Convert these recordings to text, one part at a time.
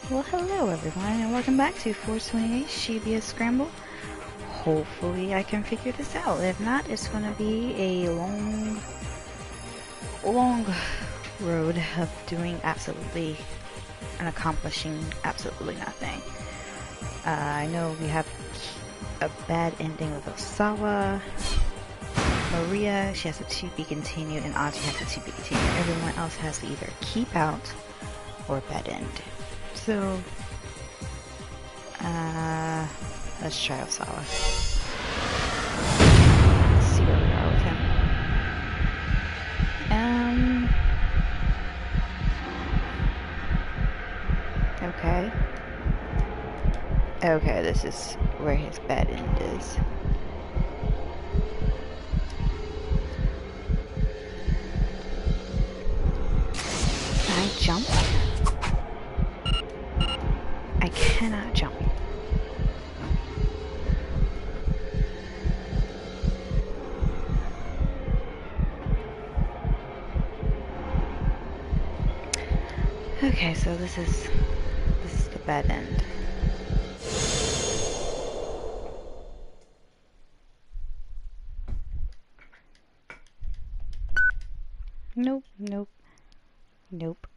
Well, hello everyone, and welcome back to 428 Shibuya Scramble. Hopefully I can figure this out. If not, it's gonna be a long road of doing absolutely and accomplishing absolutely nothing. I know we have a bad ending with Osawa. Maria, she has a to be continued, and Aji has a to be continued. Everyone else has to either keep out or bad end. So, let's try Osawa. Let's see where we are with him. Okay. Okay, this is where his bad end is. Can I jump? I cannot jump. Okay, so this is the bad end. Nope, nope, nope.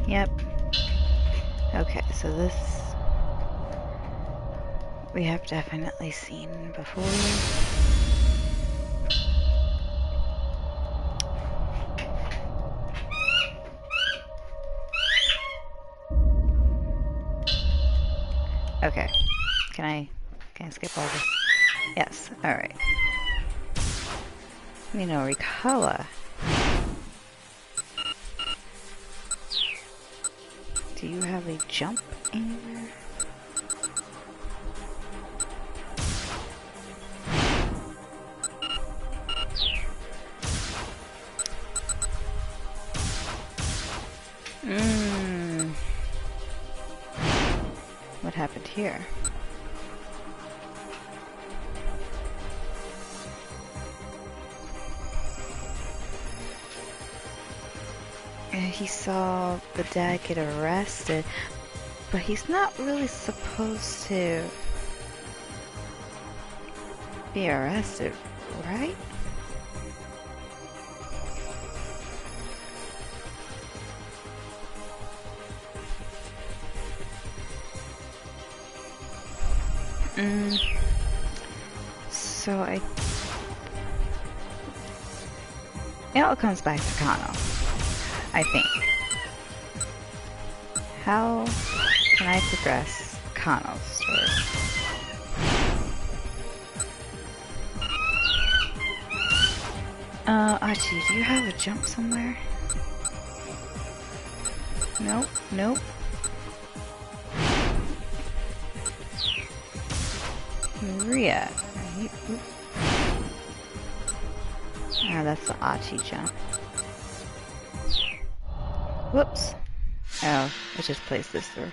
Yep. Okay, so this we have definitely seen before. Okay. Can I skip all this? Yes. Alright. Rikawa. Do you have a jump anywhere? What happened here? He saw the dad get arrested, but he's not really supposed to be arrested, right? So it all comes back to Kano, I think. How can I progress Kano's story? Achi, do you have a jump somewhere? Nope, nope. Maria. Ah, that's the Achi jump. Whoops. Oh, I just placed this through.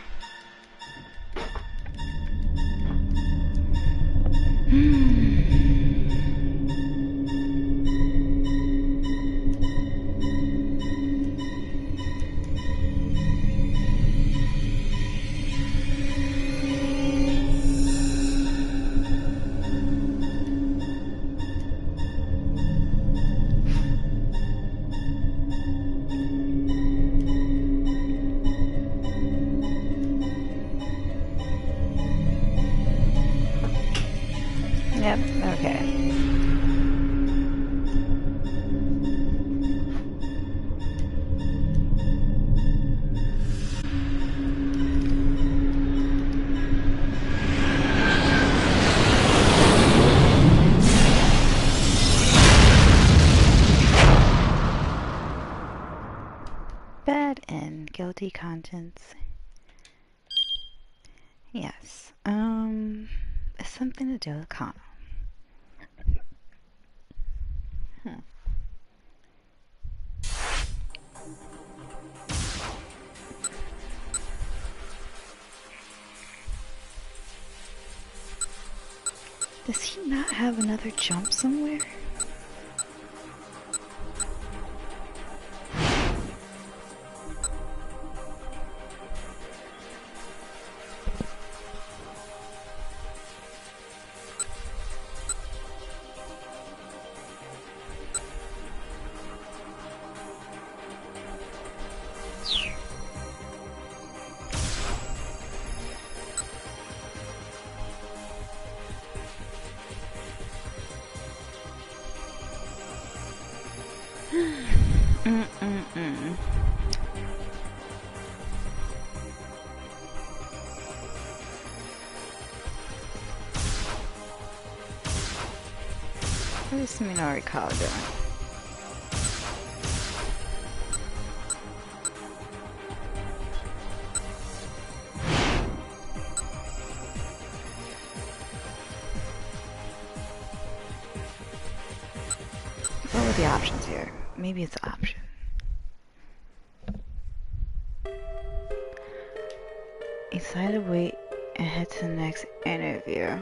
Yep, okay. facility contents. Yes. It's something to do with Kano. Does he not have another jump somewhere? What is Minori Kawa doing? What were the options here? Maybe it's an option. You decided to wait and head to the next interview.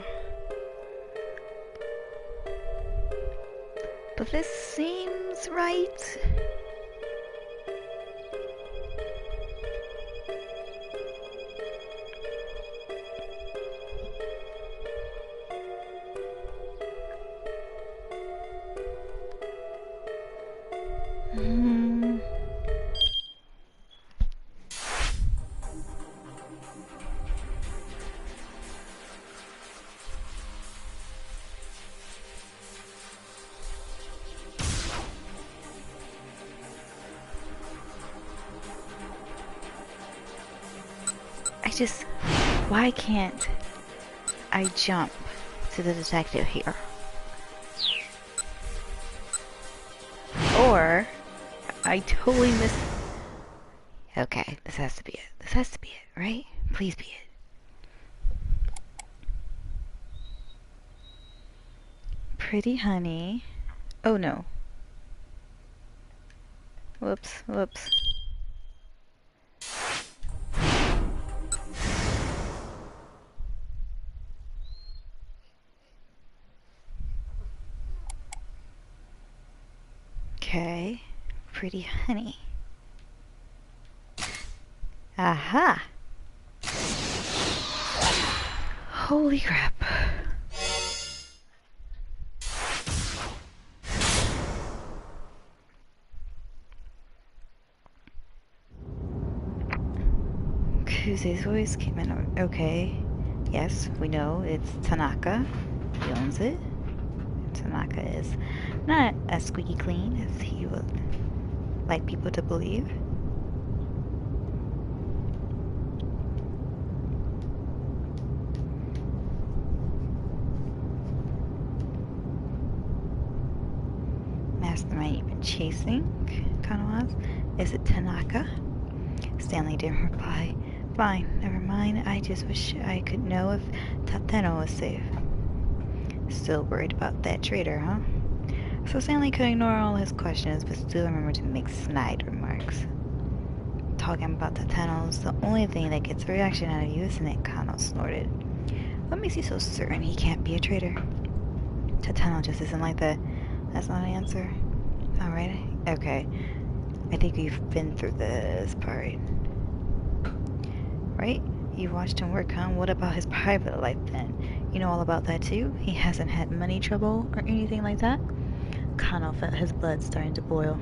But this seems right. Why can't I jump to the detective here? Or I totally missed. Okay, this has to be it. This has to be it, right? Please be it. Pretty honey. Oh no. Whoops, whoops. Okay, pretty honey. Aha! Holy crap. Kuze's voice came in. Okay, yes, we know it's Tanaka. He owns it. Tanaka is not as squeaky clean as he would like people to believe. Mastermind you've been chasing, Kanawas? Is it Tanaka? Stanley didn't reply. Fine, never mind. I just wish I could know if Tateno was safe. Still worried about that traitor, huh? So Stanley could ignore all his questions, but still remember to make snide remarks. Talking about Tateno's the only thing that gets a reaction out of you, isn't it? Kano snorted. What makes you so certain he can't be a traitor? Tateno just isn't like that. That's not an answer. Alright, okay. I think we've been through this part. Right? You watched him work, huh? What about his private life then? You know all about that too? He hasn't had money trouble or anything like that? Kano felt his blood starting to boil.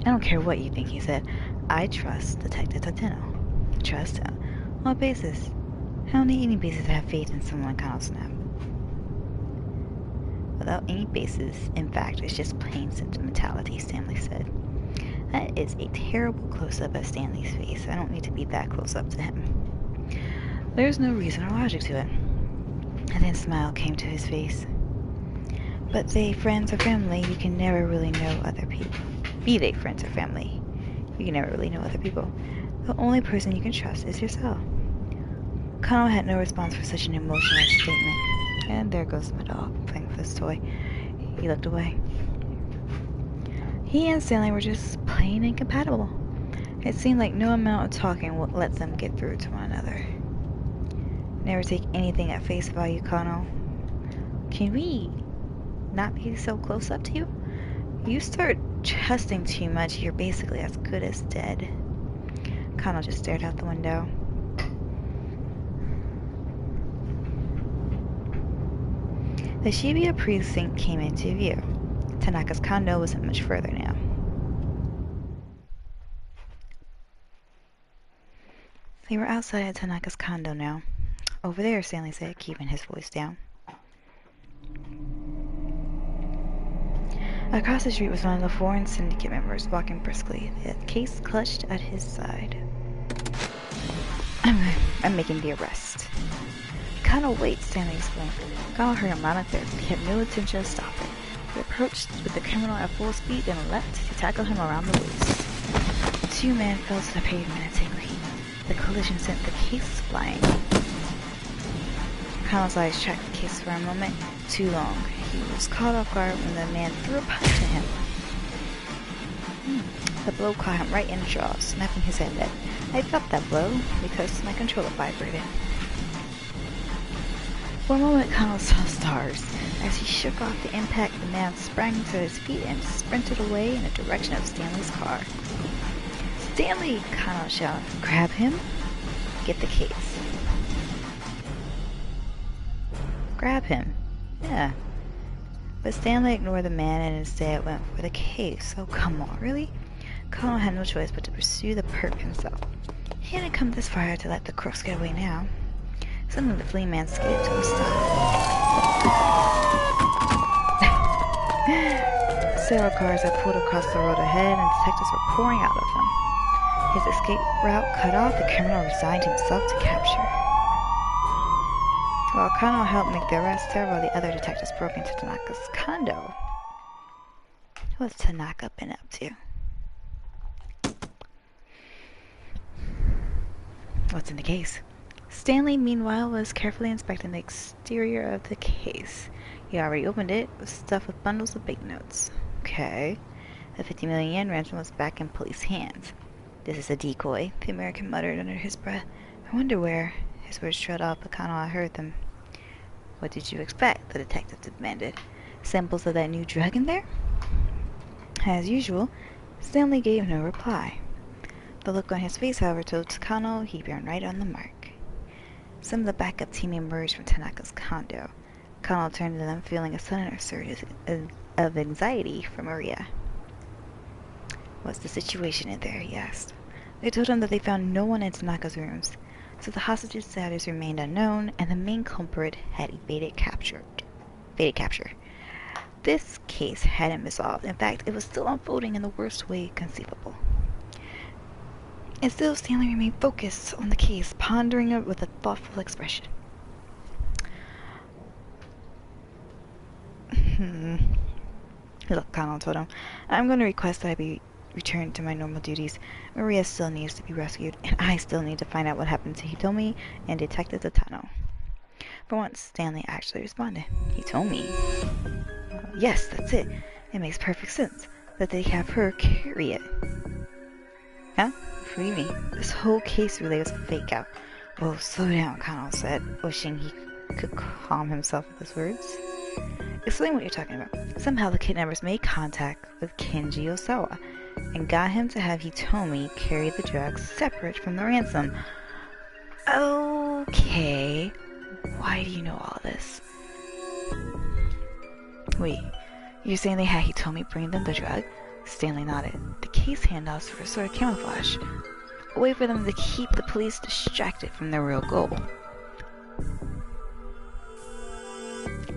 I don't care what you think, he said. I trust Detective Tateno. Trust him? On what basis? How many basis to have faith in someone, Kano snapped. Without any basis, in fact, it's just plain sentimentality, Stanley said. That is a terrible close-up of Stanley's face. I don't need to be that close up to him. There's no reason or logic to it. A thin smile came to his face. But they friends or family, you can never really know other people. Be they friends or family. You can never really know other people. The only person you can trust is yourself. Kano had no response for such an emotional statement. And there goes my dog, playing with his toy. He looked away. He and Stanley were just plain incompatible. It seemed like no amount of talking would let them get through to one another. Never take anything at face value, Kano. Can we not be so close up to you? You start trusting too much, you're basically as good as dead. Kano just stared out the window. The Shibuya precinct came into view. Tanaka's condo wasn't much further now. They were outside of Tanaka's condo now. Over there, Stanley said, keeping his voice down. Across the street was one of the foreign syndicate members walking briskly, the case clutched at his side. I'm making the arrest. Kano, wait, Stanley explained. Kano heard him loud and clear, but he had no intention to stop it. He approached with the criminal at full speed and leapt to tackle him around the waist. The two men fell to the pavement and took heat. The collision sent the case flying. Kano's eyes tracked the case for a moment too long. He was caught off guard when the man threw a punch at him. The blow caught him right in the jaw, snapping his head dead. I felt that blow because my controller vibrated. For a moment, Kano saw stars. As he shook off the impact, the man sprang to his feet and sprinted away in the direction of Stanley's car. Stanley! Kano shouted. Grab him. Get the case. Grab him. Yeah. But Stanley ignored the man and instead went for the case. Oh, come on, really? Kano had no choice but to pursue the perp himself. He hadn't come this far to let the crooks get away now. Suddenly the fleeing man skidded to a stop. Several cars had pulled across the road ahead and detectives were pouring out of them. His escape route cut off, the criminal resigned himself to capture. While Kano helped make the arrest, several of the other detectives broke into Tanaka's condo. What's Tanaka been up to? What's in the case? Stanley, meanwhile, was carefully inspecting the exterior of the case. He already opened it. It was stuffed with bundles of banknotes. Okay. The 50 million yen ransom was back in police hands. This is a decoy, the American muttered under his breath. I wonder where. His words trailed off, but Kano heard them. What did you expect? The detective demanded. Samples of that new drug in there? As usual, Stanley gave no reply. The look on his face, however, told Kano he'd been right on the mark. Some of the backup team emerged from Tanaka's condo. Kano turned to them, feeling a sudden surge of anxiety for Maria. What's the situation in there? He asked. They told him that they found no one in Tanaka's rooms, so the hostage's status remained unknown, and the main culprit had evaded capture. This case hadn't been solved. In fact, it was still unfolding in the worst way conceivable. And still, Stanley remained focused on the case, pondering it with a thoughtful expression. Look, Kano told him, I'm going to request that I be returned to my normal duties. Maria still needs to be rescued, and I still need to find out what happened to Hitomi and Detective Tatano. For once, Stanley actually responded. Hitomi? Yes, that's it. It makes perfect sense that they have her carry it. Huh? What do you mean? This whole case relay was a fake out. Oh, slow down, Kano said, wishing he could calm himself with his words. Explain what you're talking about. Somehow the kidnappers made contact with Kenji Osawa and got him to have Hitomi carry the drugs separate from the ransom. Okay. Why do you know all this? Wait, you're saying they had Hitomi bring them the drug? Stanley nodded. The case handoffs were sort of camouflage. A way for them to keep the police distracted from their real goal.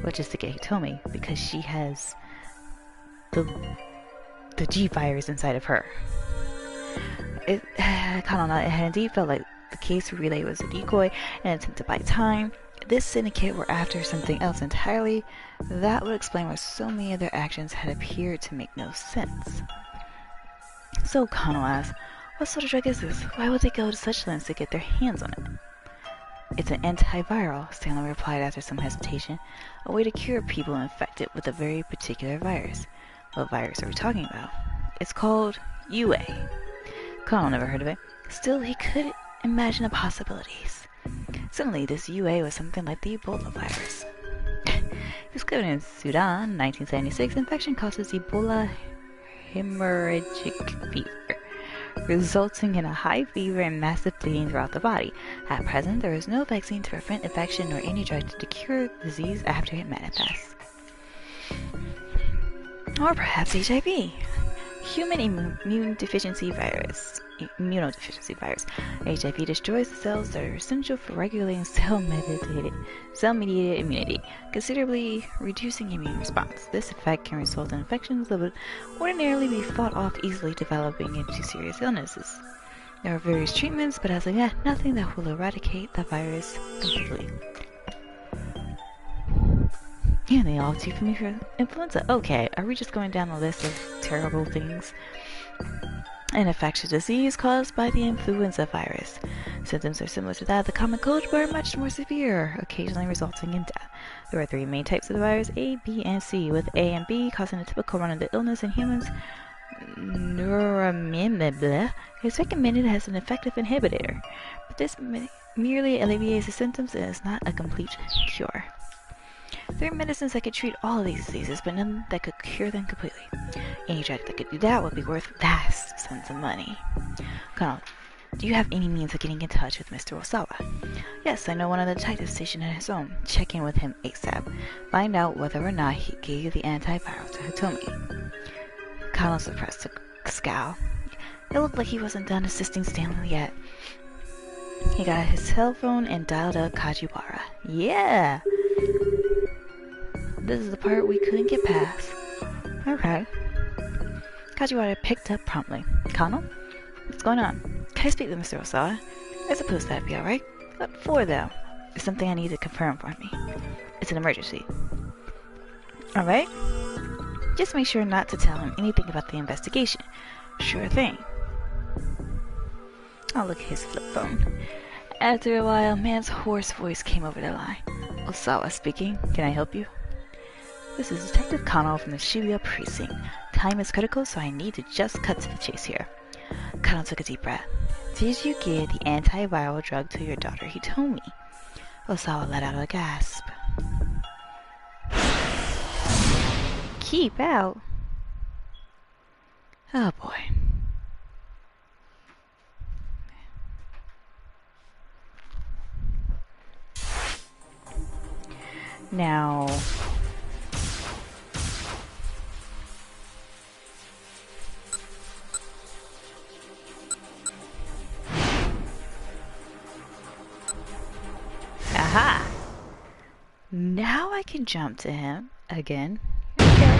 Which is to get Hitomi, because she has the G-virus inside of her. It had indeed felt like the case relay was a decoy, an attempt to buy time. If this syndicate were after something else entirely, that would explain why so many of their actions had appeared to make no sense. So Connell asked, what sort of drug is this? Why would they go to such lengths to get their hands on it? It's an antiviral, Stanley replied after some hesitation. A way to cure people infected with a very particular virus. What virus are we talking about? It's called UA. Connell never heard of it. Still, he could imagine the possibilities. Suddenly, this UA was something like the Ebola virus. Discovered in Sudan in 1976, infection causes Ebola hemorrhagic fever, resulting in a high fever and massive bleeding throughout the body. At present, there is no vaccine to prevent infection or any drug to cure the disease after it manifests. Or perhaps HIV. Human immunodeficiency virus. HIV destroys the cells that are essential for regulating cell-mediated immunity, considerably reducing immune response. This effect can result in infections that would ordinarily be fought off easily, developing into serious illnesses. There are various treatments, but as of yet, nothing that will eradicate the virus completely. Yeah, they all too familiar for influenza. Okay, are we just going down the list of terrible things? An infectious disease caused by the influenza virus. Symptoms are similar to that of the common cold, but are much more severe, occasionally resulting in death. There are three main types of the virus, A, B, and C, with A and B causing a typical run-of-the illness in humans. Neuraminidase is recommended as an effective inhibitor, but this merely alleviates the symptoms and is not a complete cure. There are medicines that could treat all of these diseases, but none that could cure them completely. Any drug that could do that would be worth vast sums of money. Colonel, do you have any means of getting in touch with Mr. Osawa? Yes, I know one of the detectives stationed at his home. Check in with him ASAP. Find out whether or not he gave you the antiviral to Hitomi. Colonel suppressed a scowl. It looked like he wasn't done assisting Stanley yet. He got his cell phone and dialed up Kajiwara. Yeah! This is the part we couldn't get past. Okay. Kajiwara picked up promptly. Kano? What's going on? Can I speak with Mr. Osawa? I suppose that'd be alright. But before though, there's something I need to confirm for me. It's an emergency. Alright? Just make sure not to tell him anything about the investigation. Sure thing. I'll look at his flip phone. After a while, a man's hoarse voice came over the line. Osawa speaking. Can I help you? This is Detective Kano from the Shibuya precinct. Time is critical, so I need to just cut to the chase here. Kano took a deep breath. Did you give the antiviral drug to your daughter Hitomi? Osawa let out a gasp. Keep out? Oh boy. Now... Aha! Now I can jump to him again. Okay.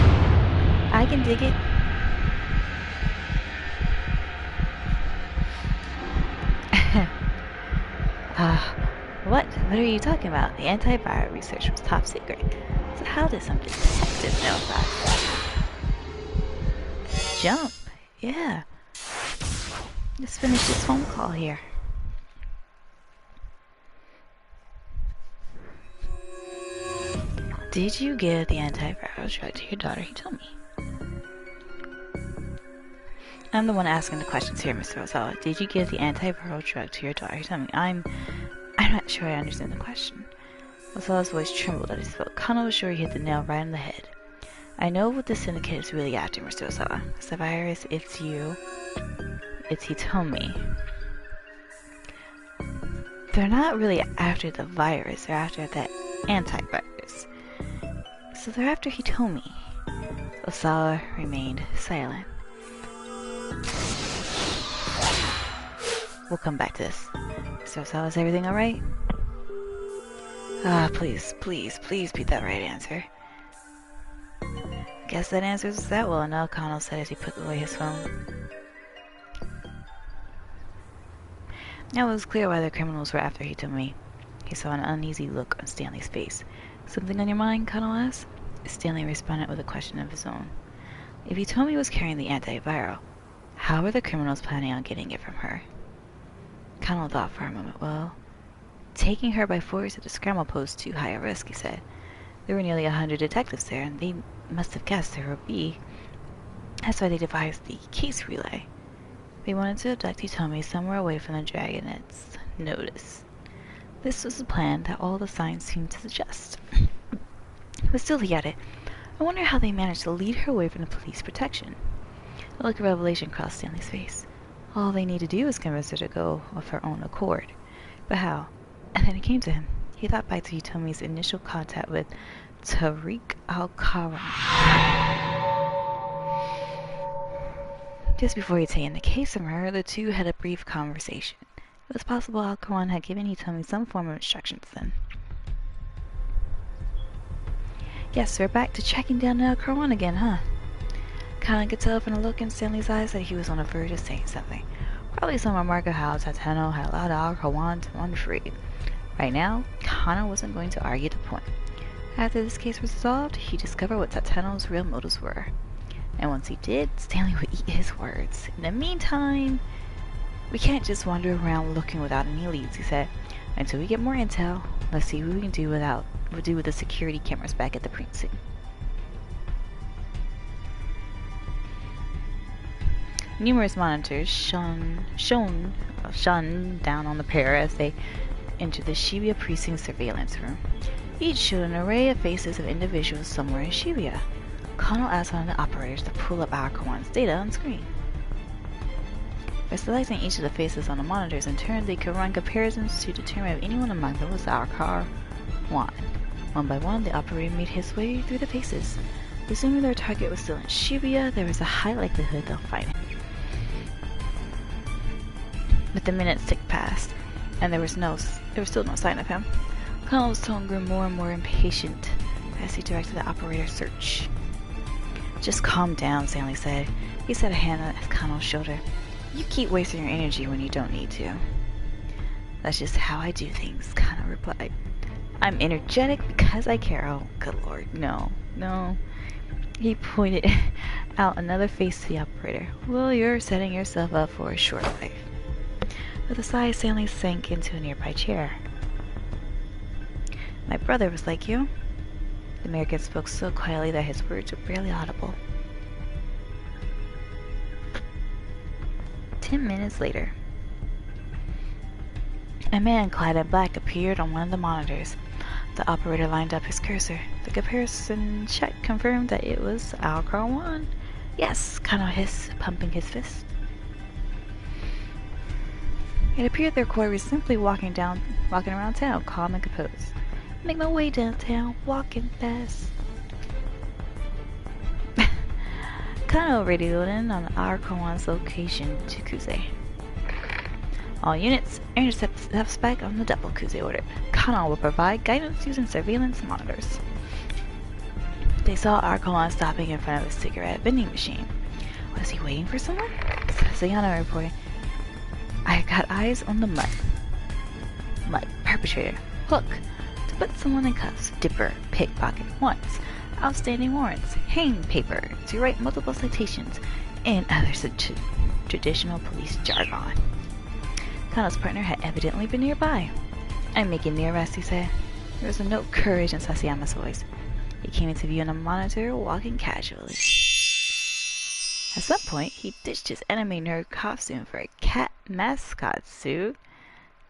I can dig it. What? What are you talking about? The antiviral research was top secret. So how did some detective know about that? Jump? Yeah. Let's finish this phone call here. Did you give the antiviral drug to your daughter Hitomi? I'm the one asking the questions here, Mr. Osawa. Did you give the antiviral drug to your daughter Hitomi? I'm not sure I understand the question. Osawa's voice trembled as he spoke. Kano was sure he hit the nail right on the head. I know what the syndicate is really after, Mr. Osawa. It's the virus, it's you. It's Hitomi. They're not really after the virus, they're after that antivirus. So they're after Hitomi. Osawa remained silent. We'll come back to this. Mr. Osawa, is everything alright? Ah, please, please, please be that right answer. Guess that answers that well enough, Kano said as he put away his phone. Now it was clear why the criminals were after Hitomi. He saw an uneasy look on Stanley's face. Something on your mind, Kano asked? Stanley responded with a question of his own. If Hitomi was carrying the antiviral, How were the criminals planning on getting it from her? Connell thought for a moment. Well, taking her by force at the scramble posed too high a risk, he said. There were nearly 100 detectives there, and they must have guessed there would be. That's why they devised the case relay. They wanted to abduct Hitomi somewhere away from the Dragonet's notice. This was the plan that all the signs seemed to suggest. But still he added, I wonder how they managed to lead her away from the police protection. A look of revelation crossed Stanley's face. All they need to do is convince her to go of her own accord. But how? And then it came to him. He thought back to Hitomi's initial contact with Tariq Al-Karam. Just before he'd taken the case from her, the two had a brief conversation. It was possible Al-Karam had given Hitomi some form of instructions then. Yes, we're back to tracking down Al-Karam again, huh? Kinda could tell from the look in Stanley's eyes that he was on the verge of saying something. Probably some remark of how Tateno had allowed Al-Karam to run free. Right now, Kana wasn't going to argue the point. After this case was resolved, he discovered what Tateno's real motives were. And once he did, Stanley would eat his words. In the meantime, we can't just wander around looking without any leads, he said. Until we get more intel, let's see what we can do with the security cameras back at the precinct. Numerous monitors shone down on the pair as they entered the Shibuya precinct surveillance room. Each showed an array of faces of individuals somewhere in Shibuya. Connell asked one of the operators to pull up Al-Karam's data on screen. By selecting each of the faces on the monitors in turn, they could run comparisons to determine if anyone among them was Al-Karam. One by one, the operator made his way through the faces. Assuming their target was still in Shibuya, there was a high likelihood they'll find him. But the minutes ticked past, and there was still no sign of him. Connell's tone grew more and more impatient as he directed the operator's search. Just calm down, Stanley said. He set a hand on Connell's shoulder. You keep wasting your energy when you don't need to. That's just how I do things, Connell replied. I'm energetic because I care. Oh, good lord, no. He pointed out another face to the operator. Well, you're setting yourself up for a short life. With a sigh, Stanley sank into a nearby chair. My brother was like you. The American spoke so quietly that his words were barely audible. 10 minutes later, a man clad in black appeared on one of the monitors. The operator lined up his cursor. The comparison check confirmed that it was Al-Karam. Yes, Connell hissed, pumping his fist. It appeared their quarry was simply walking around town, calm and composed. Make my way downtown, walking fast. Kano radioed in on Al-Karam's location to Kuze. All units, intercept suspect on the double, Kuze ordered. Kano will provide guidance using surveillance monitors. They saw Al-Karam stopping in front of a cigarette vending machine. Was he waiting for someone? Sayano reported. I got eyes on the mud. Perpetrator. Hook. To put someone in cuffs. Dipper. Pickpocket. Once. Outstanding warrants. Hang paper. To write multiple citations. And other traditional police jargon. Kano's partner had evidently been nearby. I'm making the arrest, he said. There was a note of courage in Sasayama's voice. He came into view on a monitor, walking casually. At some point, he ditched his anime nerd costume for a cat mascot suit.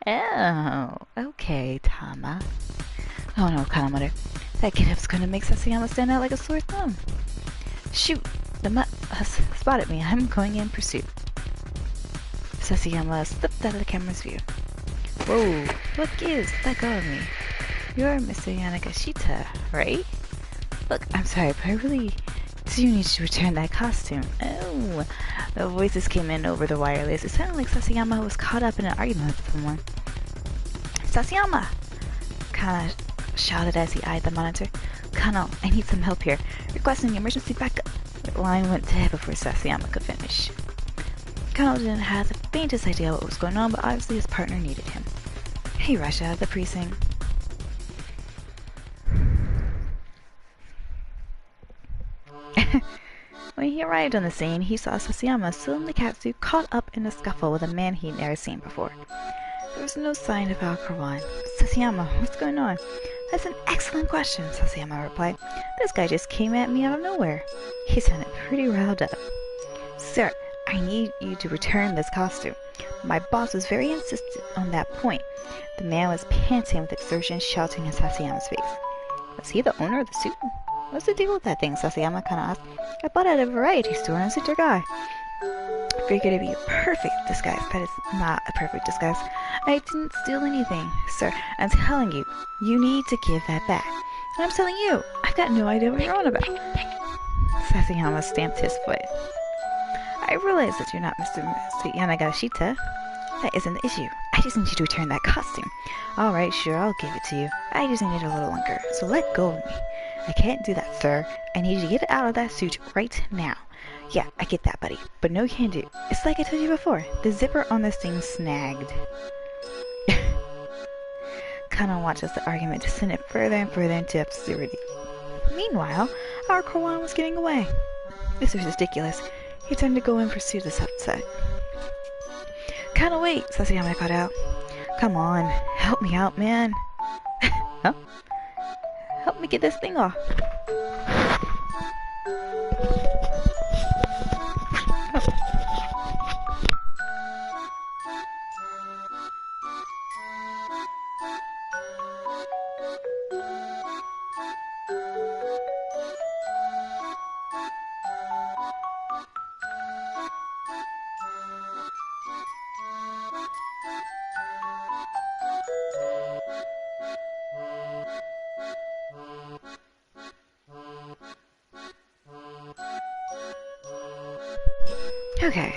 Oh, okay, Tama. Oh no, Kana muttered. That get-up's gonna make Sasayama stand out like a sore thumb. Shoot! The mutt has spotted me. I'm going in pursuit. Sasayama slipped out of the camera's view. Whoa, what gives? Let go of me. You're Mr. Yanagashita, right? Look, I'm sorry, but I really do need to return that costume. Oh, the voices came in over the wireless. It sounded like Sasayama was caught up in an argument with someone. Sasayama! Kana shouted as he eyed the monitor. Kano, I need some help here. Requesting emergency backup. The line went dead before Sasayama could finish. Kano didn't have the faintest idea what was going on, but obviously his partner needed him. He rushed out of the precinct. When he arrived on the scene, he saw Sasayama still in the catsuit, caught up in a scuffle with a man he'd never seen before. There was no sign of Alcarawan. Sasayama, what's going on? That's an excellent question, Sasayama replied. This guy just came at me out of nowhere. He sounded pretty riled up. Sir, I need you to return this costume. My boss was very insistent on that point. The man was panting with exertion, shouting in Sasayama's face. Was he the owner of the suit? What's the deal with that thing? Sasayama kind of asked. I bought it at a variety store and suit your guy. Figured it'd be a perfect disguise. That is not a perfect disguise. I didn't steal anything. Sir, I'm telling you, you need to give that back. And I'm telling you, I've got no idea what you're on about. Sasayama stamped his foot. I realize that you're not Mr. Yanagashita. That isn't the issue. I just need you to return that costume. Alright, sure, I'll give it to you. I just need it a little longer, so let go of me. I can't do that, sir. I need you to get out of that suit right now. Yeah, I get that, buddy. But no can do. It's like I told you before. The zipper on this thing snagged. Kana watches the argument descend it further and further into absurdity. Meanwhile, our Kawan was getting away. This was ridiculous. He turned to go in pursuit of this upset. Kinda wait, Sasayama got out. Come on, help me out, man. Huh? Help me get this thing off. Okay.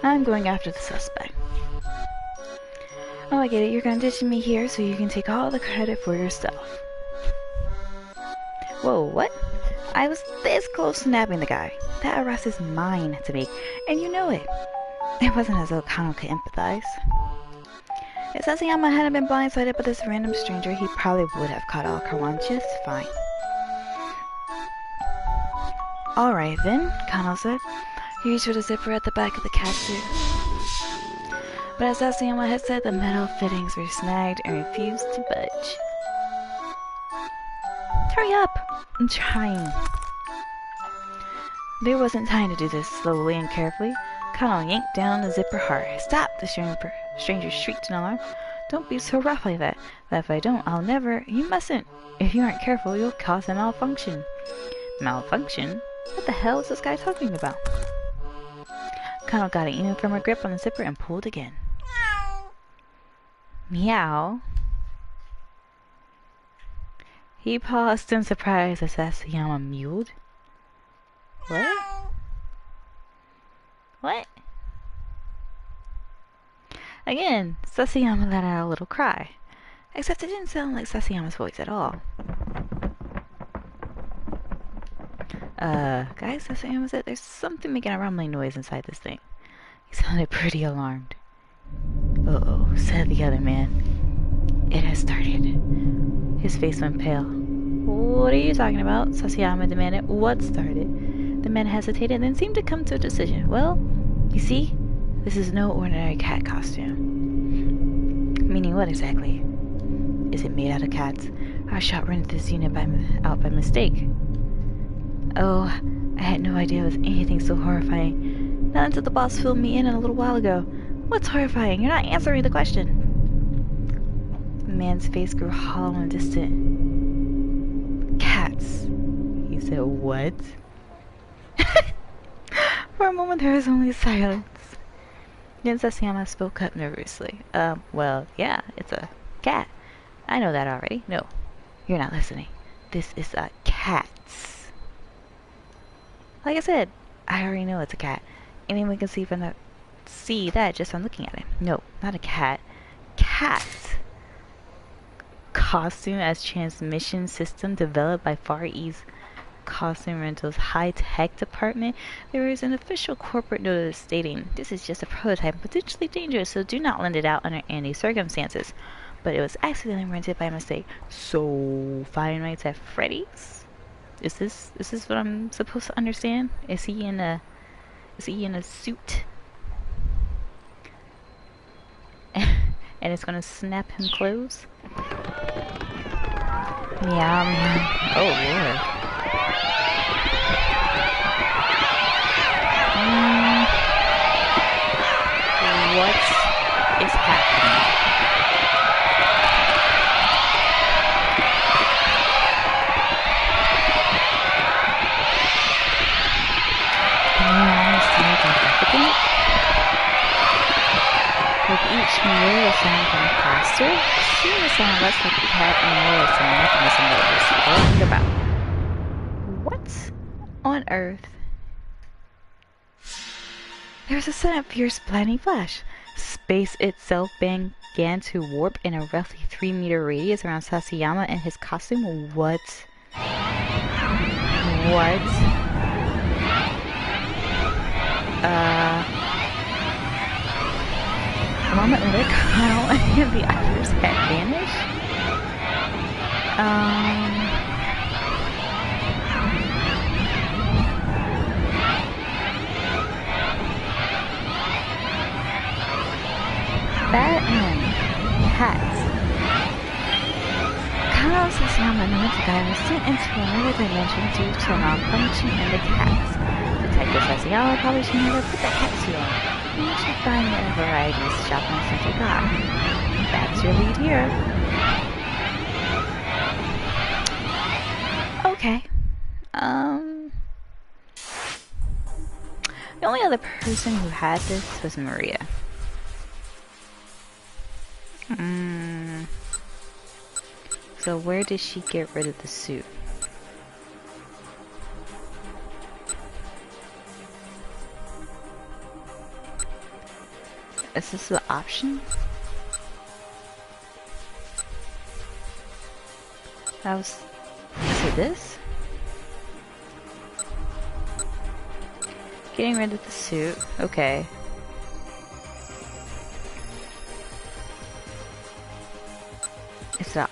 I'm going after the suspect. Oh, I get it. You're gonna ditch me here so you can take all the credit for yourself. Whoa, what? I was this close to nabbing the guy. That arrest is mine to make, and you know it. It wasn't as though Kano could empathize. If Sasayama hadn't been blindsided by this random stranger, he probably would have caught Alcarawan just fine. Alright then, Kano said. He reached for the zipper at the back of the catsuit. But as Sasayama had said, the metal fittings were snagged and refused to budge. Hurry up! I'm trying. There wasn't time to do this slowly and carefully. Kano yanked down the zipper hard. Stop! The stranger shrieked in alarm. Don't be so rough like that. But if I don't, I'll never... You mustn't. If you aren't careful, you'll cause a malfunction. Malfunction? What the hell is this guy talking about? Kano got an even firmer grip on the zipper and pulled again. Meow. He paused in surprise as Sasayama mewed. What? What? Again, Sasayama let out a little cry. Except it didn't sound like Sasayama's voice at all. Guys, Sasayama said there's something making a rumbling noise inside this thing. He sounded pretty alarmed. Uh-oh, said the other man. It has started. His face went pale. What are you talking about? Sasayama demanded. What started? The man hesitated and then seemed to come to a decision. Well, you see, this is no ordinary cat costume. Meaning what exactly? Is it made out of cats? I shot rented this unit out by mistake. Oh, I had no idea it was anything so horrifying. Not until the boss filled me in a little while ago. What's horrifying? You're not answering the question. The man's face grew hollow and distant. Cats. He said, what? For a moment there was only silence. Then Sasayama spoke up nervously. Well, yeah, it's a cat. I know that already. No, you're not listening. This is a cat. Like I said, I already know it's a cat. Anyone can see that just from looking at it. No, not a cat. Cat. Costume as transmission system developed by Far East Costume Rental's high-tech department. There is an official corporate notice stating this is just a prototype, potentially dangerous, so do not lend it out under any circumstances. But it was accidentally rented by mistake. So, fine nights at Freddy's? Is this what I'm supposed to understand? Is he in a suit? And it's gonna snap him close? Meow meow. Oh lord. What is happening? With each memorial sound from faster, soon the sound less like the cat memorial sound mechanism that was working about. What on earth? There was a sudden fierce blinding flash. Space itself began to warp in a roughly 3-meter radius around Sasayama and his costume. What? What? A moment later, Kyle and the others had vanished. Bat and cats. Kyle, Sasayama, and the mental guy were sent into another dimension due to a malfunction in the cats. Detective Sasayama probably should never put that cat suit on. You should find it in a variety shopping center guy. That's your lead here. Okay. The only other person who had this was Maria. So where did she get rid of the suit? Is this the option? Is it this? Getting rid of the suit. Okay. It's not.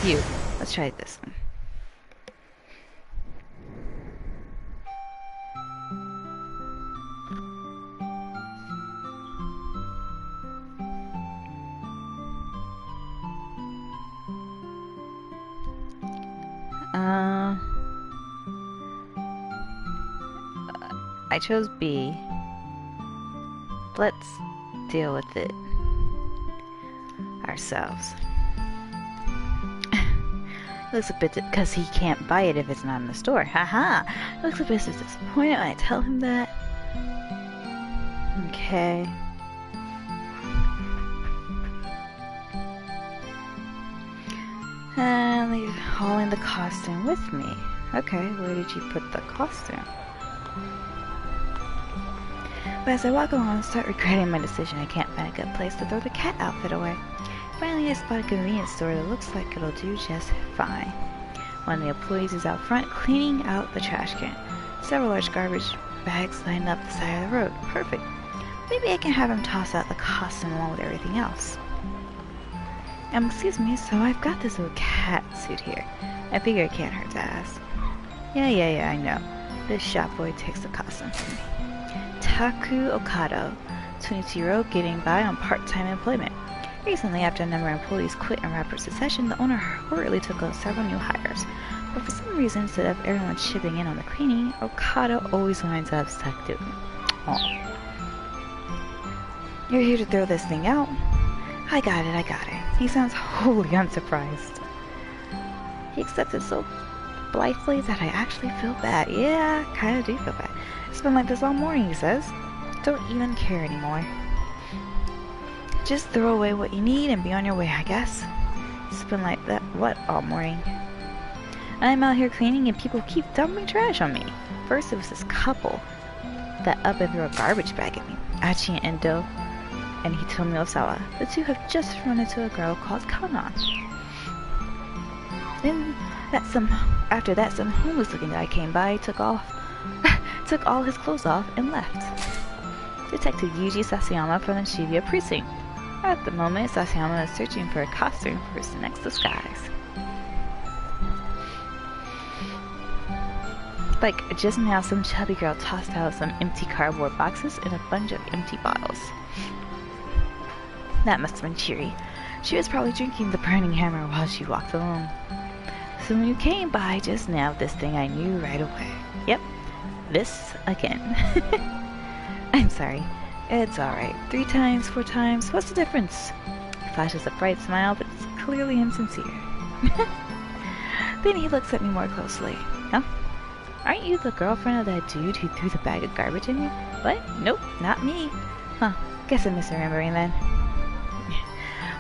You. Let's try this one. I chose B. Let's deal with it ourselves. Looks a bit because he can't buy it if it's not in the store. Haha. Looks a bit disappointed when I tell him that. Okay. And leave hauling the costume with me. Okay, where did you put the costume? But as I walk along, I start regretting my decision. I can't find a good place to throw the cat outfit away. Finally, I spot a convenience store that looks like it'll do just fine. One of the employees is out front cleaning out the trash can. Several large garbage bags lined up the side of the road. Perfect. Maybe I can have him toss out the costume along with everything else. Excuse me, so I've got this little cat suit here. I figure it can't hurt to ask. Yeah, I know. This shop boy takes the costume from me. Taku Okado, 22-year-old, getting by on part-time employment. Recently, after a number of employees quit in rapid succession, the owner hurriedly took on several new hires. But for some reason, instead of everyone chipping in on the cleaning, Okado always winds up stuck doing it. Oh. You're here to throw this thing out? I got it. He sounds wholly unsurprised. He accepts it so blithely that I actually feel bad. Yeah, I kinda do feel bad. It's been like this all morning, he says. Don't even care anymore. Just throw away what you need and be on your way, I guess. It's been like that, what, all morning? I'm out here cleaning and people keep dumping trash on me. First it was this couple that up and threw a garbage bag at me. Achi and Endo and Hitomi Osawa. The two have just run into a girl called Kanan. Then after that some homeless looking guy came by, took all his clothes off and left. Detective Yuji Sasayama from the Shibuya precinct. At the moment, Sasayama is searching for a costume for his next disguise. Like, just now some chubby girl tossed out some empty cardboard boxes and a bunch of empty bottles. That must have been cheery. She was probably drinking the burning hammer while she walked along. So when you came by just now, this thing I knew right away. Yep, this again. I'm sorry. It's alright. 3 times, 4 times, what's the difference? He flashes a bright smile, but it's clearly insincere. Then he looks at me more closely. Huh? Aren't you the girlfriend of that dude who threw the bag of garbage in you? What? Nope, not me. Huh, guess I'm misremembering then.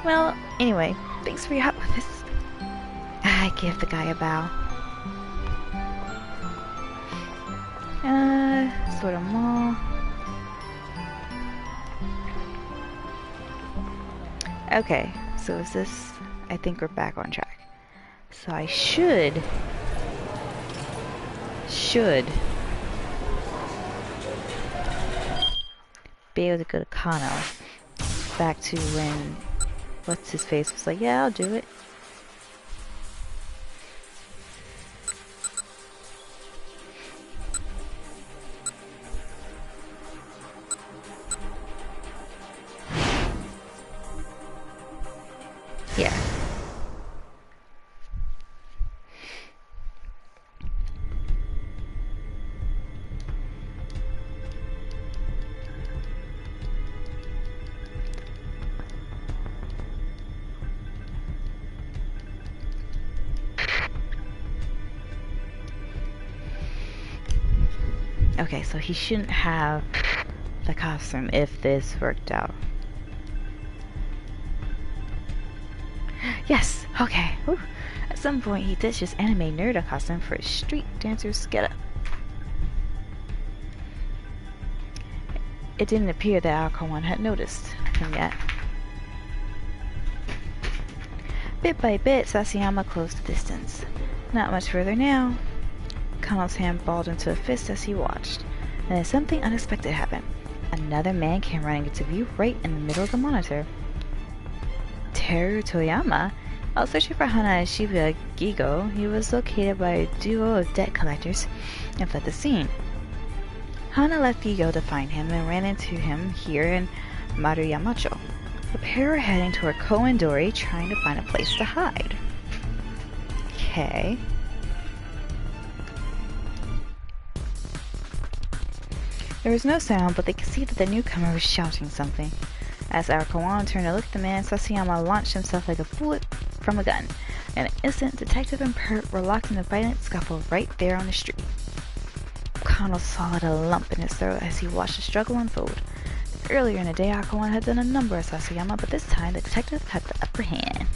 Well, anyway, thanks for your help with this. I give the guy a bow. Sort of mall. Okay, so is this... I think we're back on track. So I should be able to go to Kano. Back to when... What's his face was like, yeah, I'll do it. Yeah. Okay, so he shouldn't have the costume if this worked out. Yes! Okay. Whew. At some point he ditched his anime nerd costume for a street dancer's getup. It didn't appear that Alkawan had noticed him yet. Bit by bit, Sasayama closed the distance. Not much further now. Kano's hand balled into a fist as he watched, and then something unexpected happened. Another man came running into view right in the middle of the monitor. Teru Toyama? While searching for Hana at Shibuya Gigo, he was located by a duo of debt collectors and fled the scene. Hana left Gigo to find him and ran into him here in Maruyamacho. The pair were heading toward Koendori, trying to find a place to hide. Okay. There was no sound, but they could see that the newcomer was shouting something. As Arakawan turned to look at the man, Sasayama launched himself like a bullet from a gun. In an instant, Detective and Pert were locked in a violent scuffle right there on the street. Kano swallowed a lump in his throat as he watched the struggle unfold. Earlier in the day, Arakawan had done a number of Sasayama, but this time the detective had the upper hand.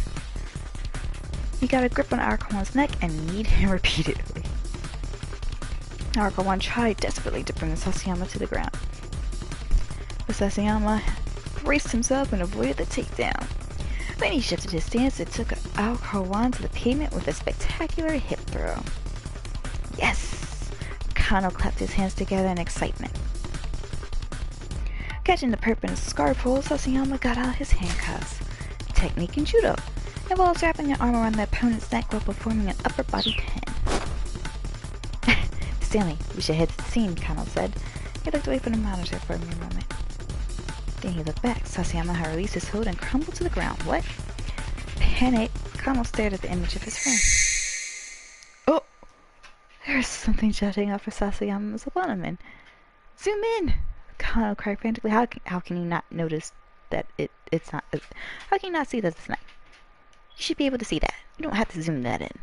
He got a grip on Arakawan's neck and kneed him repeatedly. Arakawan tried desperately to bring Sasayama to the ground, but Sasayama braced himself and avoided the takedown. Then he shifted his stance and took Arakawan to the pavement with a spectacular hip throw. Yes! Kano clapped his hands together in excitement. Catching the perp in a scarf hole, Sasayama got out his handcuffs. Technique in judo involves wrapping your arm around the opponent's neck while performing an upper body pin. Stanley, we should head to the scene, Kano said. He looked away from the monitor for a mere moment. Then he looked back. Sasayama had released his hold and crumbled to the ground. What? Panicked, Kano stared at the image of his friend. Oh! There's something jutting out for Sasayama's abdomen. Zoom in! Kano cried frantically. How can you not notice that it's not... how can you not see that it's not? You should be able to see that. You don't have to zoom that in.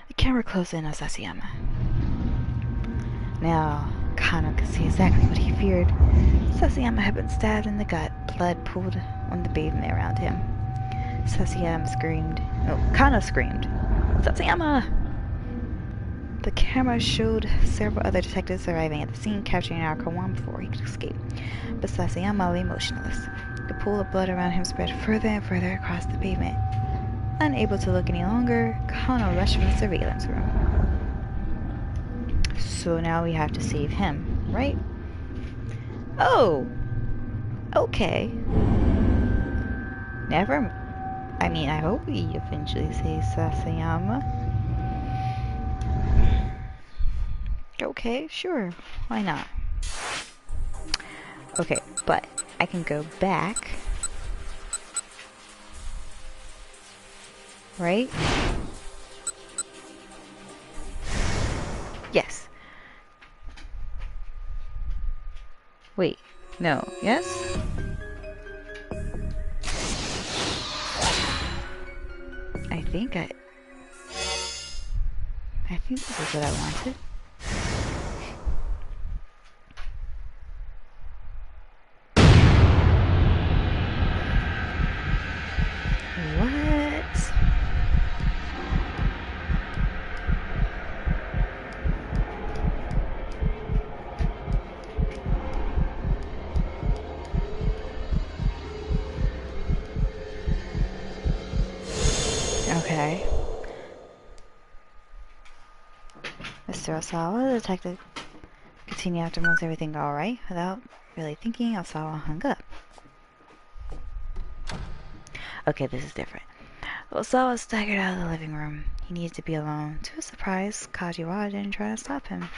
The camera closed in on Sasayama. Now, Kano could see exactly what he feared. Sasayama had been stabbed in the gut. Blood pooled on the pavement around him. Sasayama screamed. No, Kano screamed. Sasayama! The camera showed several other detectives arriving at the scene, capturing Arakawan before he could escape. But Sasayama lay motionless. The pool of blood around him spread further and further across the pavement. Unable to look any longer, Kano rushed from the surveillance room. So now we have to save him, right? Oh! Okay. I hope we eventually save Sasayama. Okay, sure. Why not? Okay, but I can go back. Right? Yes. Wait. No. Yes? I think this is what I wanted. What? Okay. Mr. Osawa, the detective, continued after most everything alright. Without really thinking, Osawa hung up. Okay, this is different. Osawa staggered out of the living room. He needed to be alone. To his surprise, Kajiwa didn't try to stop him.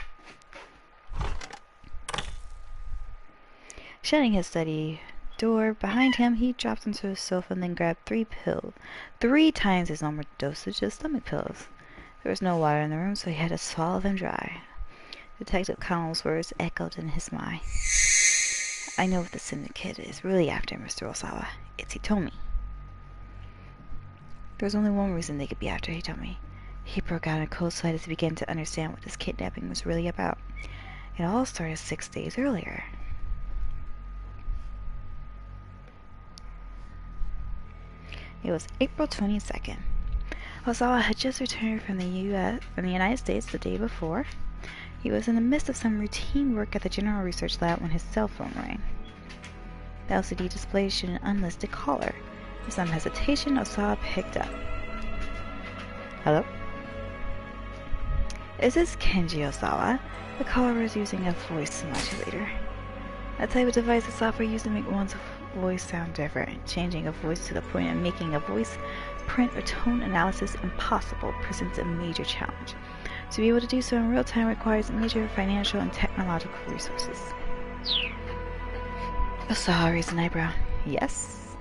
Shutting his study door behind him, he dropped onto his sofa and then grabbed 3 pills. 3 times his normal dosage of stomach pills. There was no water in the room, so he had to swallow them dry. Detective Connell's words echoed in his mind. I know what the syndicate is really after, Mr. Osawa. It's Hitomi. There's only one reason they could be after Hitomi. He broke out in a cold sweat as he began to understand what this kidnapping was really about. It all started 6 days earlier. It was April 22nd. Osawa had just returned from the United States the day before. He was in the midst of some routine work at the General Research Lab when his cell phone rang. The LCD display showed an unlisted caller. With some hesitation, Osawa picked up. Hello? Is this Kenji Osawa? The caller was using a voice modulator. A type of device the software used to make one's voice sound different. Changing a voice to the point of making a voice, print, or tone analysis impossible presents a major challenge. To be able to do so in real time requires major financial and technological resources. Osawa raised an eyebrow. Yes?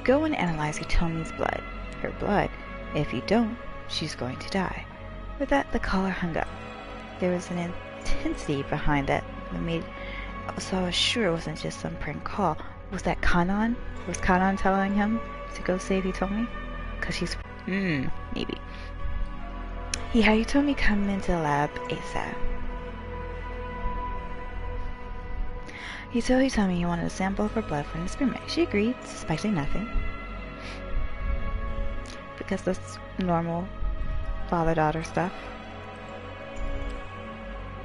Go and analyze Hitomi's blood. Her blood. If you don't, she's going to die. With that, the caller hung up. There was an intensity behind that made Osawa sure it wasn't just some prank call. Was that Kanon? Was Kanon telling him to go save Hitomi? Cause she's... maybe. He had Hitomi come into the lab ASAP. He told Hitomi he wanted a sample of her blood for an experiment. She agreed, suspecting nothing. Because that's normal father-daughter stuff.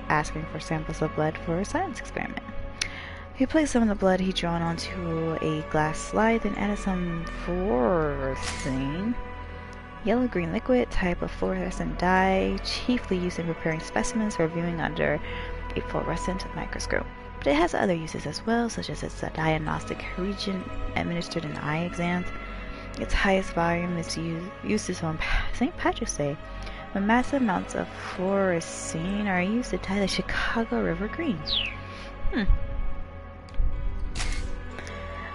Asking for samples of blood for a science experiment. He placed some of the blood he'd drawn onto a glass slide, then added some fluorescent yellow-green liquid, type of fluorescent dye, chiefly used in preparing specimens for viewing under a fluorescent microscope. But it has other uses as well, such as it's a diagnostic reagent administered in eye exams. Its highest volume is used on St. Patrick's Day, when massive amounts of fluorescein are used to dye the Chicago River green.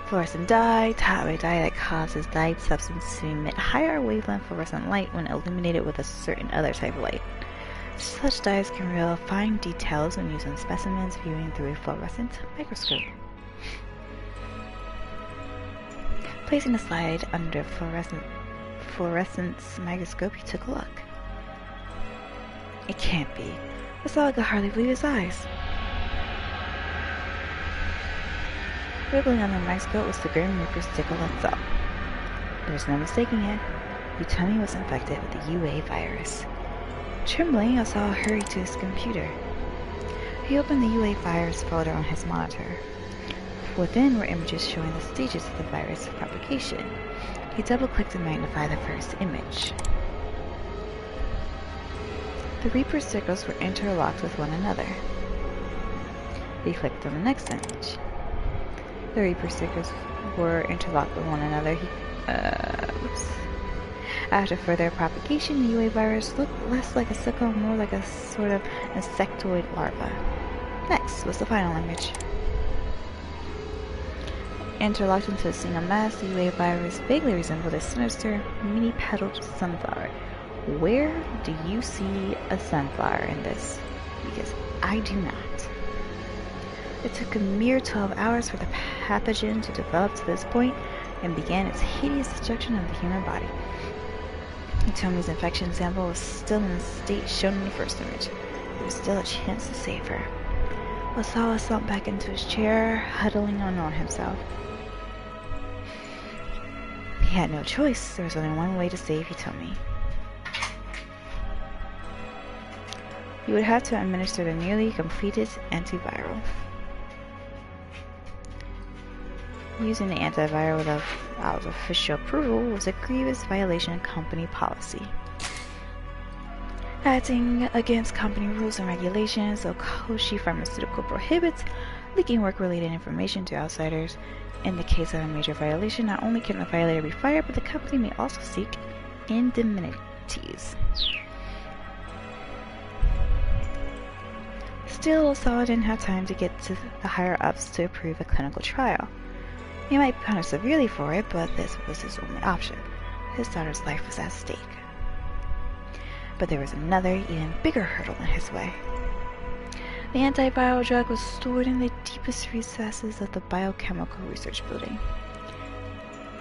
Fluorescent dye, a dye that causes dyed substance to emit higher wavelength fluorescent light when illuminated with a certain other type of light. Such dyes can reveal fine details when used on specimens viewing through a fluorescent microscope. Placing the slide under fluorescence microscope, he took a look. It can't be. Osawa could hardly believe his eyes. Wriggling on the microscope was the Grim Reaper's sickle itself. There was no mistaking it. Hitomi was infected with the UA virus. Trembling, Osawa hurried to his computer. He opened the UA virus folder on his monitor. Within were images showing the stages of the virus propagation. He double-clicked to magnify the first image. The Reaper's circles were interlocked with one another. He clicked on the next image. The Reaper circles were interlocked with one another. After further propagation, the UA virus looked less like a sickle and more like a sort of insectoid larva. Next was the final image. Interlocked into a single mass, the UA virus vaguely resembled a sinister, mini-petaled sunflower. Where do you see a sunflower in this? Because I do not. It took a mere 12 hours for the pathogen to develop to this point and began its hideous destruction of the human body. Hitomi's infection sample was still in the state shown in the first image. There was still a chance to save her. Osawa slumped back into his chair, huddling on himself. He had no choice. There was only one way to save Hitomi. He would have to administer the nearly completed antiviral. Using the antiviral without official approval was a grievous violation of company policy. Acting against company rules and regulations, Okoshi Pharmaceutical prohibits leaking work-related information to outsiders. In the case of a major violation, not only can the violator be fired, but the company may also seek indemnities. Still, Osawa didn't have time to get to the higher-ups to approve a clinical trial. He might be punished severely for it, but this was his only option. His daughter's life was at stake. But there was another, even bigger hurdle in his way. The antiviral drug was stored in the deepest recesses of the biochemical research building.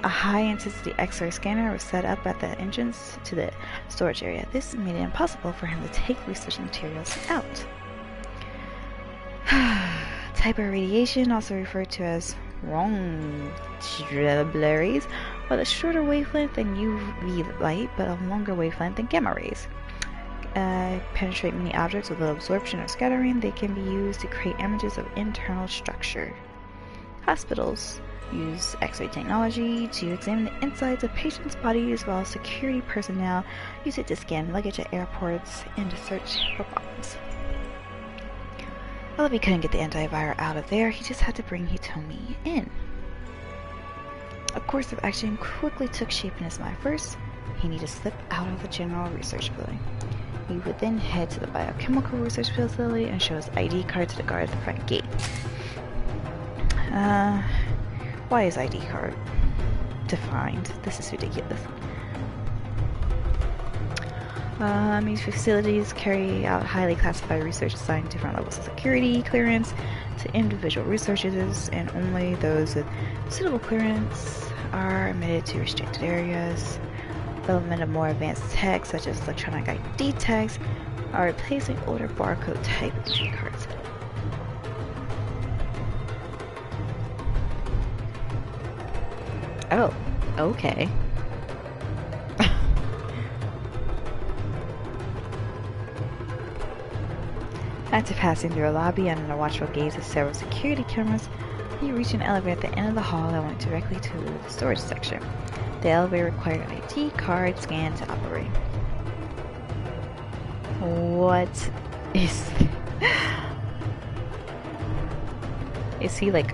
A high-intensity X-ray scanner was set up at the entrance to the storage area. This made it impossible for him to take research materials out. Type of radiation, also referred to as rays, with a shorter wavelength than UV light, but a longer wavelength than gamma rays. Penetrate many objects with little absorption or scattering. They can be used to create images of internal structure. Hospitals use X-ray technology to examine the insides of patients' bodies, while security personnel use it to scan luggage at airports and to search for bombs. Well, if he couldn't get the antiviral out of there, he just had to bring Hitomi in. A course of action quickly took shape in his mind. First, he needed to slip out of the general research building. He would then head to the biochemical research facility and show his ID card to the guard at the front gate. Why is ID card defined? This is ridiculous. These facilities carry out highly classified research assigned different levels of security clearance to individual researchers, and only those with suitable clearance are admitted to restricted areas. Development of more advanced tech, such as electronic ID tags, are replacing older barcode type ID cards. Oh, okay. After passing through a lobby under the watchful gaze of several security cameras, he reached an elevator at the end of the hall that went directly to the storage section. The elevator required an ID card scan to operate. What is... Is he like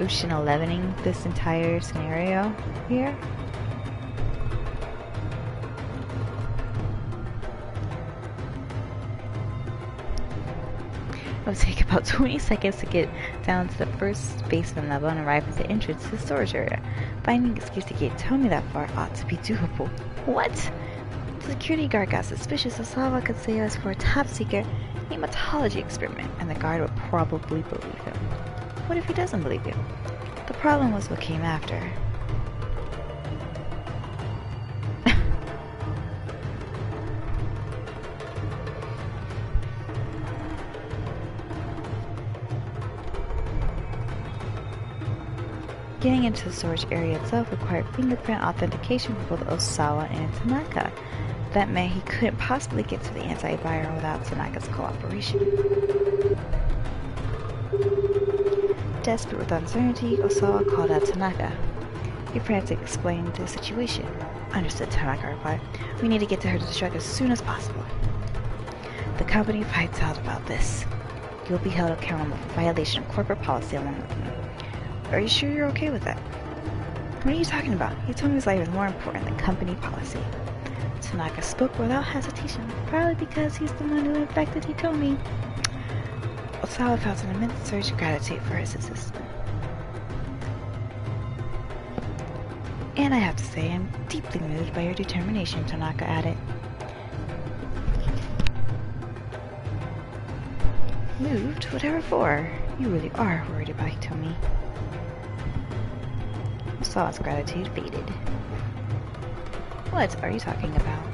Ocean 11ing this entire scenario here? It would take about 20 seconds to get down to the first basement level and arrive at the entrance to the storage area. Finding an excuse to get Hitomi that far ought to be doable. What? The security guard got suspicious. Osawa could say it was for a top-secret hematology experiment, and the guard would probably believe him. What if he doesn't believe him? The problem was what came after. Getting into the storage area itself required fingerprint authentication for both Osawa and Tanaka. That meant he couldn't possibly get to the antiviral without Tanaka's cooperation. Desperate with uncertainty, Osawa called out Tanaka. He frantically explained the situation. Understood, Tanaka replied. We need to get to her truck as soon as possible. The company finds out about this. You'll be held accountable for violation of corporate policy along with me. Are you sure you're okay with that? What are you talking about? Hitomi's life is more important than company policy. Tanaka spoke without hesitation, probably because he's the one who infected Hitomi. Osawa felt an immense surge of gratitude for his assistant. And I have to say, I'm deeply moved by your determination, Tanaka added. Moved? Whatever for? You really are worried about Hitomi. Osawa's gratitude faded. What are you talking about?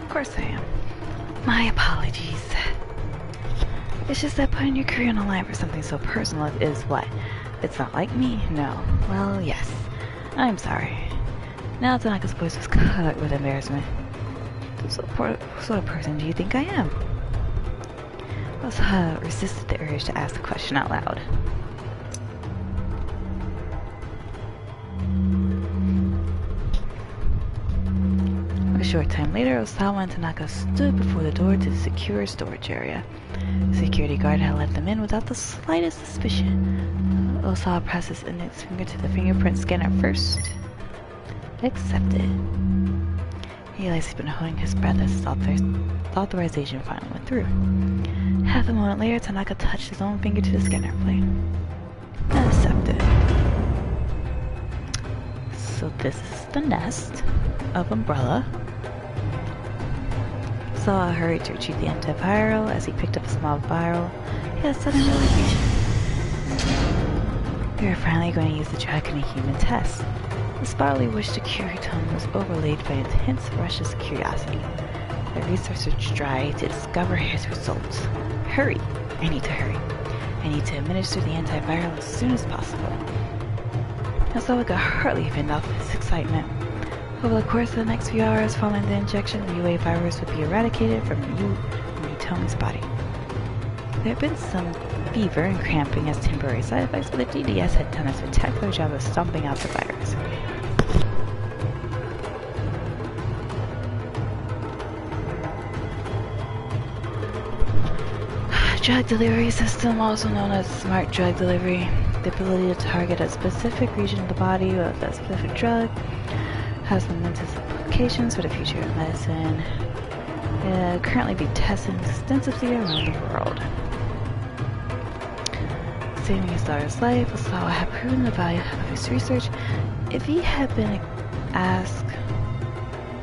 Of course I am. My apologies. It's just that putting your career on the line for something so personal is what? It's not like me? No. Well, yes. I'm sorry. Now Tanaka's voice was cut with embarrassment. What sort of person do you think I am? Osawa resisted the urge to ask the question out loud. A short time later, Osawa and Tanaka stood before the door to the secure storage area. The security guard had let them in without the slightest suspicion. Osawa pressed his index finger to the fingerprint scanner first. Accepted. He realized he'd been holding his breath as his authorization finally went through. Half a moment later, Tanaka touched his own finger to the scanner plate. Accepted. So this is the nest of Umbrella. Osawa hurried to retrieve the antiviral. As he picked up a small vial, he had a sudden realization. We are finally going to use the drug in a human test. The scholarly wish to cure Hitomi was overlaid by an intense rush of curiosity. The researcher tried to discover his results. Hurry! I need to hurry. I need to administer the antiviral as soon as possible. Osawa could hardly fend off his excitement. Over the course of the next few hours following the injection, the UA virus would be eradicated from Hitomi's body. There had been some fever and cramping as temporary side effects, but the DDS had done a spectacular job of stomping out the virus. Drug delivery system, also known as smart drug delivery, the ability to target a specific region of the body with a specific drug, has momentous implications for the future of medicine. It currently being tested extensively around the world. Saving his daughter's life, Osawa had proven the value of his research. If he had been asked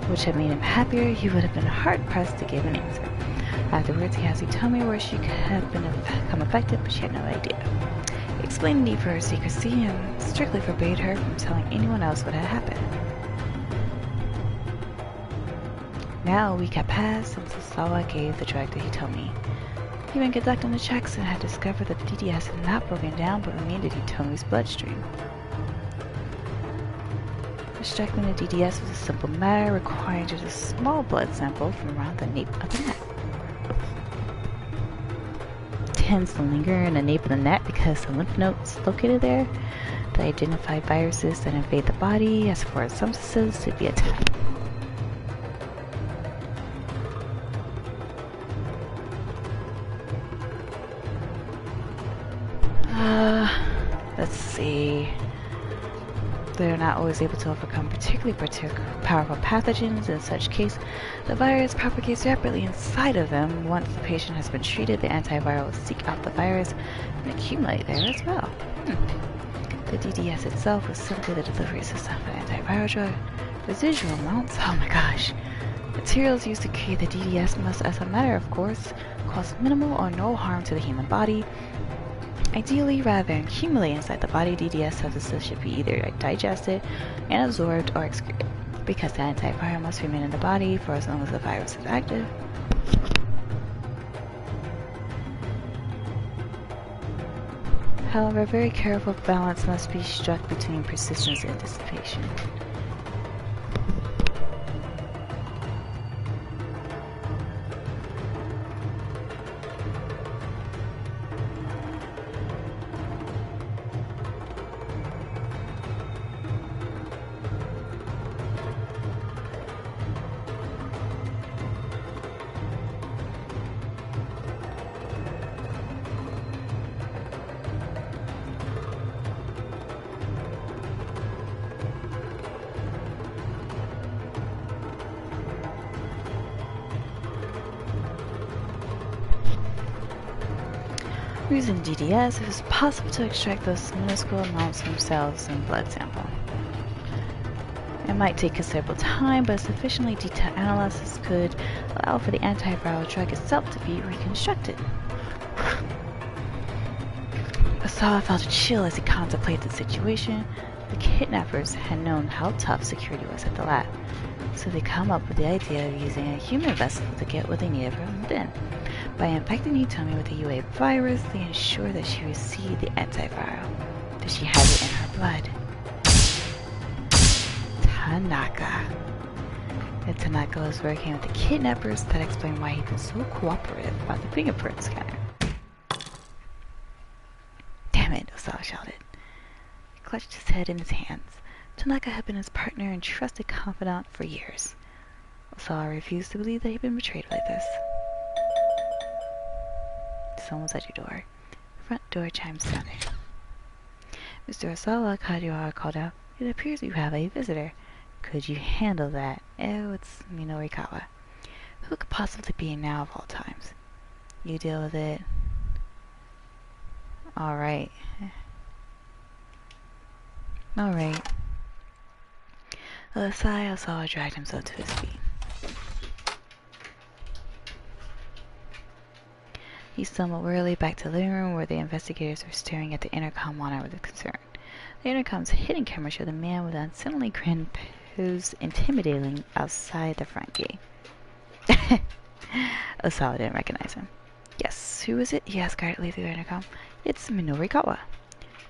which had made him happier, he would have been hard-pressed to give an answer. Afterwards, he asked Hitomi where she could have become affected, but she had no idea. He explained the need for her secrecy and strictly forbade her from telling anyone else what had happened. Now a week had passed since Osawa gave the drug to Hitomi. He had been conducting the checks and had discovered that the DDS had not broken down but remained in Hitomi's bloodstream. Extracting the DDS was a simple matter, requiring just a small blood sample from around the nape of the neck. Tends to linger in the nape of the neck because the lymph nodes located there that identify viruses that invade the body as foreign substances to be attacked. Let's see. They're not always able to overcome particularly powerful pathogens. In such case, the virus propagates rapidly inside of them. Once the patient has been treated, the antiviral will seek out the virus and accumulate there as well. The DDS itself was simply the delivery system for the antiviral drug. Residual amounts? Oh my gosh. Materials used to create the DDS must, as a matter of course, cause minimal or no harm to the human body. Ideally, rather than accumulate inside the body, DDS substances should be either digested and absorbed or excreted, because the antiviral must remain in the body for as long as the virus is active. However, a very careful balance must be struck between persistence and dissipation. Using DDS, it was possible to extract those minuscule amounts from cells and blood sample. It might take considerable time, but sufficiently detailed analysis could allow for the antiviral drug itself to be reconstructed. Osawa felt a chill as he contemplated the situation. The kidnappers had known how tough security was at the lab, so they come up with the idea of using a human vessel to get what they needed from within. By infecting Hitomi with the UA virus, they ensured that she received the antiviral, that she had it in her blood. Tanaka. If Tanaka was working with the kidnappers, that explained why he'd been so cooperative about the fingerprint scanner. Damn it, Osawa shouted. He clutched his head in his hands. Tanaka had been his partner and trusted confidant for years. Osawa refused to believe that he'd been betrayed like this. Someone's at your door. Front door chimes sounded. Mr. Osawa, Kajiwara called out. It appears you have a visitor. Could you handle that? Oh, it's Minorikawa. Who could possibly be in now of all times? You deal with it. Alright. Alright. With a sigh, Osawa dragged himself to his feet. He stumbled wearily back to the living room where the investigators were staring at the intercom monitor with concern. The intercom's hidden camera showed a man with an unsettling grin posed intimidatingly outside the front gate. Osawa didn't recognize him. Yes, who is it? He asked guardedly through the intercom. It's Minorikawa.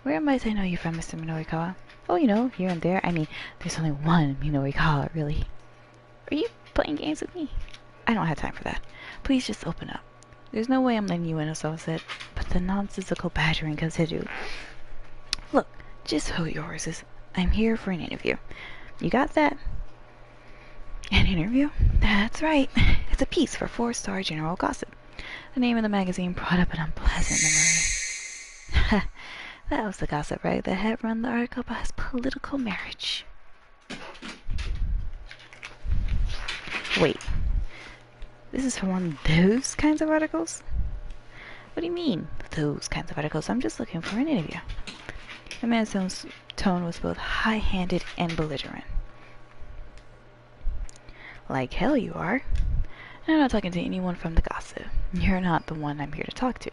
Where might I know you from, Mr. Minorikawa? Oh, you know, here and there. I mean, there's only one Minorikawa, really. Are you playing games with me? I don't have time for that. Please just open up. There's no way I'm letting you in, Osawa said, but the nonsensical badgering considered. Look, just hold your horses. I'm here for an interview. You got that? An interview? That's right. It's a piece for 4-Star General Gossip. The name of the magazine brought up an unpleasant memory. That was the gossip, right? That had run the article about his political marriage. Wait. This is from one of those kinds of articles? What do you mean, those kinds of articles? I'm just looking for an interview. The man's tone was both high-handed and belligerent. Like hell you are. I'm not talking to anyone from the gossip. You're not the one I'm here to talk to.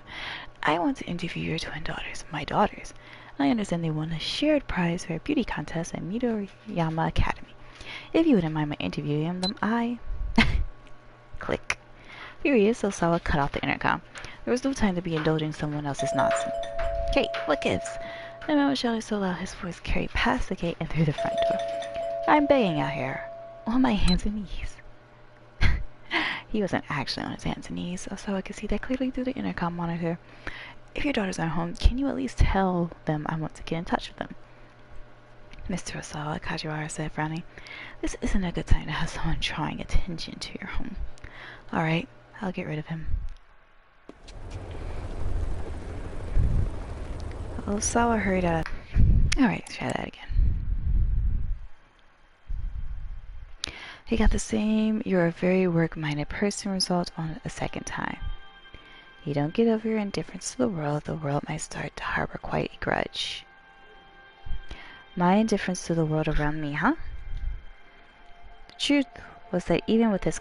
I want to interview your twin daughters, my daughters. I understand they won a shared prize for a beauty contest at Midoriyama Academy. If you wouldn't mind my interviewing them, I... Click. Furious, Osawa cut off the intercom. There was no time to be indulging someone else's nonsense. Kate, what gives? The man was shouting so loud his voice carried past the gate and through the front door. I'm begging out here. On my hands and knees. He wasn't actually on his hands and knees, Osawa could see that clearly through the intercom monitor. If your daughters are home, can you at least tell them I want to get in touch with them? Mr. Osawa, Kajiwara said, frowning. This isn't a good time to have someone drawing attention to your home. Alright, I'll get rid of him. Osawa hurried out. Alright, try that again. He got the same "you're a very work-minded person" result on a second time. You don't get over your indifference to the world might start to harbor quite a grudge. My indifference to the world around me, huh? The truth was that even with his